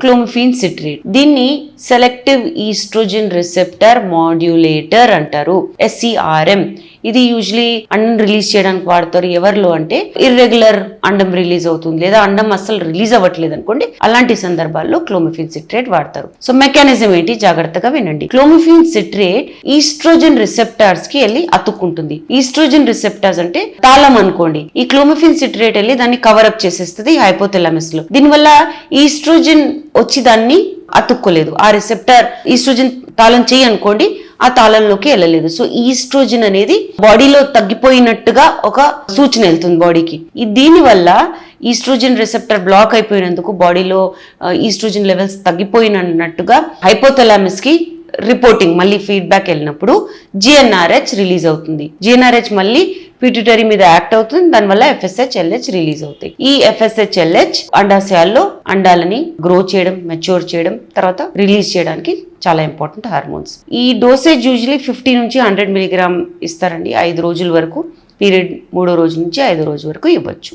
Clomiphene citrate. దీన్ని selective oestrogen receptor modulator అంటారు, SERM. ఇది యూజువలీ అండం రిలీజ్ చేయడానికి వాడతారు. ఎవరిలో అంటే ఇర్రెగ్యులర్ అండం రిలీజ్ అవుతుంది లేదా అండం అస్సలు రిలీజ్ అవ్వట్లేదు అనుకోండి, అలాంటి సందర్భాల్లో క్లోమిఫెన్ సిట్రేట్ వాడతారు. సో మెకానిజం ఏంటి జాగ్రత్తగా వినండి. క్లోమిఫెన్ సిట్రేట్ ఈస్ట్రోజన్ రిసెప్టార్స్ కి వెళ్ళి అతుక్కుంటుంది. ఈస్ట్రోజన్ రిసెప్టార్స్ అంటే తాళం అనుకోండి. ఈ క్లోమిఫెన్ సిట్రేట్ వెళ్ళి దాన్ని కవర్ అప్ చేసేస్తుంది హైపోథాలమస్ లో. దీనివల్ల ఈస్ట్రోజన్ వచ్చి దాన్ని అతుక్కోలేదు. ఆ రిసెప్టర్ ఈస్ట్రోజన్ తాళం చేయి అనుకోండి, ఆ తాళంలోకి వెళ్ళలేదు. సో ఈస్ట్రోజన్ అనేది బాడీలో తగ్గిపోయినట్టుగా ఒక సూచన వెళ్తుంది బాడీకి. దీని వల్ల ఈస్ట్రోజన్ రిసెప్టర్ బ్లాక్ అయిపోయినందుకు బాడీలో ఈస్ట్రోజన్ లెవెల్స్ తగ్గిపోయినట్టుగా హైపోథాలమస్ కి రిపోర్టింగ్ మళ్ళీ ఫీడ్బ్యాక్ వెళ్ళినప్పుడు GnRH రిలీజ్ అవుతుంది. GnRH మళ్ళీ పిట్యూటరీ మీద యాక్ట్ అవుతుంది. దానివల్ల FSH LH రిలీజ్ అవుతాయి. ఈ FSH LH అండాశయాల్లో అండాలని గ్రో చేయడం, మెచ్యూర్ చేయడం, తర్వాత రిలీజ్ చేయడానికి చాలా ఇంపార్టెంట్ హార్మోన్స్. ఈ డోసేజ్ యూజువలీ 50 నుంచి 100 mg ఇస్తారండి 5 రోజుల వరకు. పీరియడ్ 3వ రోజు నుంచి 5వ రోజు వరకు ఇవ్వచ్చు.